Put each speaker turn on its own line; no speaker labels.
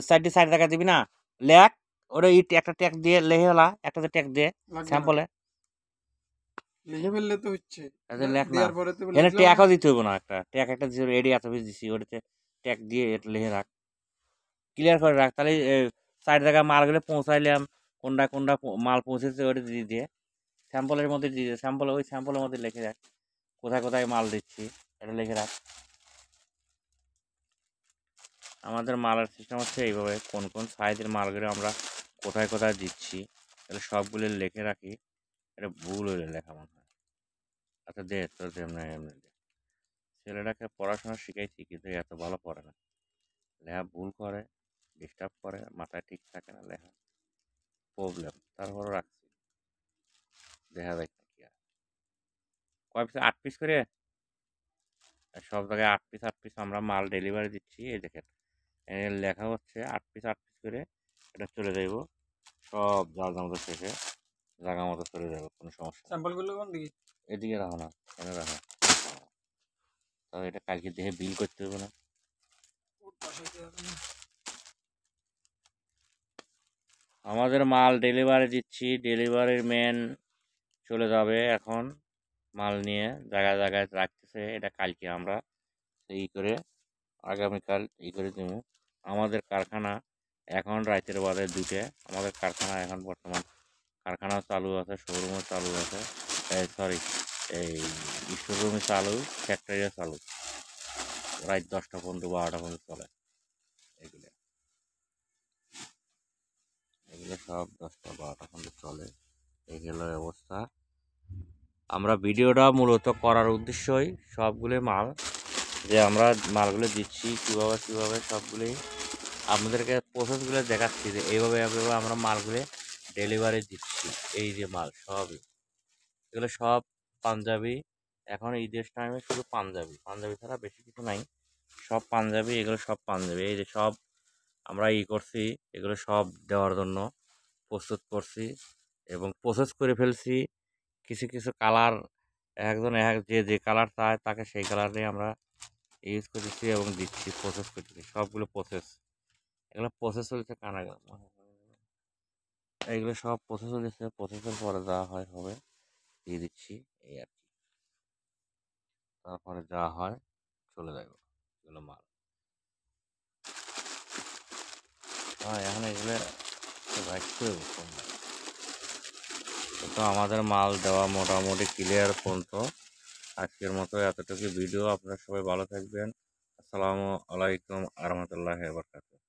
সাইডে সাইড দেখা দিবি না লেখ ওটা ইট একটা ট্যাগ দিয়ে লেহে হলা একটা ট্যাগ দিয়ে স্যাম্পলে
লিখে ফেললে তো হচ্ছে
লেখ না
দেওয়ার পরে তো
এখানে
লিখলাম
ট্যাগও দিতে হবে না একটা ট্যাগ একটা দিতে এডি এত বেশি দিছি ওটাতে ট্যাগ দিয়ে এটা লিখে রাখ ক্লিয়ার করে রাখ তাহলে সাইড জায়গায় মালগুলো পৌঁছাইলাম কোনটা কোনটা মাল পৌঁছেছে ওটা দিয়ে দিয়ে স্যাম্পলের মধ্যে দিয়ে দিয়ে স্যাম্পল ওই স্যাম্পলের মধ্যে লিখে রাখ কোথায় কোথায় মাল দিচ্ছি এটা লিখে রাখ আমাদের মালের সিস্টেম হচ্ছে এইভাবে কোন কোন সাইজের মালগুলো আমরা কোথায় কোথায় দিচ্ছি তাহলে সবগুলো লিখে রাখি এটা ভুল হলে লেখা মনে হয় আচ্ছা দে তোর এমনি এমনি দে ছেলেটাকে পড়াশোনা শিখাইছি কিন্তু এত ভালো পড়ে না লেখা ভুল করে ডিস্টার্ব করে মাথায় ঠিক থাকে না লেখা প্রবলেম তারপরও রাখছি দেখা যাক কি আর কয় পিস 8 পিস করে সব জায়গায় 8 পিস আমরা মাল ডেলিভারি দিচ্ছি এই দেখেন লেখা হচ্ছে 8 পিস করে এটা চলে যাইব সব জায়গা মতো শেষে জায়গা মতো চলে যাবে কোনো সমস্যা
স্যাম্পলগুলো কোন দিকে
এদিকে রাখো না কেন রাখো তাহলে এটা কালকে দেখে বিল করতে হবে না আমাদের মাল ডেলিভারি দিচ্ছি ডেলিভারির ম্যান চলে যাবে এখন মাল নিয়ে জায়গায় জায়গায় রাখতেছে এটা কালকে আমরা এই করে আগামীকাল এই করে দেব আমাদের কারখানা এখন রাতের বাজে 2টে আমাদের কারখানা এখন বর্তমান কারখানা চালু আছে শোরুমও চালু আছে সরি এই স্টোররুমে চালু ফ্যাক্টরিও চালু রাত 10টা পর্যন্ত 12টা পর্যন্ত চলে এগুলো এগুলো সব 10টা 12টা পর্যন্ত চলে এগুলো অবস্থা আমরা ভিডিওটা মূলত করার উদ্দেশ্যই সবগুলো মাল যে আমরা মালগুলো দিচ্ছি কীভাবে কীভাবে সবগুলোই আপনাদেরকে প্রসেসগুলো দেখাচ্ছি যে এইভাবে এইভাবে আমরা মালগুলো ডেলিভারি দিচ্ছি এই যে মাল সবই এগুলো সব পাঞ্জাবি এখন ঈদের টাইমে শুধু পাঞ্জাবি পাঞ্জাবি ছাড়া বেশি কিছু নাই সব পাঞ্জাবি এগুলো সব পাঞ্জাবি এই যে সব আমরা করছি এগুলো সব দেওয়ার জন্য প্রস্তুত করছি এবং প্রসেস করে ফেলছি কিছু কিছু কালার একজন এক যে কালার চায় তাকে সেই কালার নিয়ে আমরা ইউজ করতেছি এবং দিচ্ছি প্রসেস করতেছি সবগুলো প্রসেস এগুলো প্রসেস চলছে কানা এইগুলো সব প্রসেস চলছে প্রসেসের পরে দেওয়া হয় হবে দিয়ে দিচ্ছি এই আর কি তারপরে যা হয় চলে যাবে এগুলো মাল হ্যাঁ এখন এগুলো রাখতে হবে তো আমাদের মাল দেওয়া মোটামুটি ক্লিয়ার পর্যন্ত আজকের মতো এতটুকু ভিডিও আপনারা সবাই ভালো থাকবেন আসসালামু আলাইকুম আ রহমতুল্লাহি ওয়া বারাকাতুহু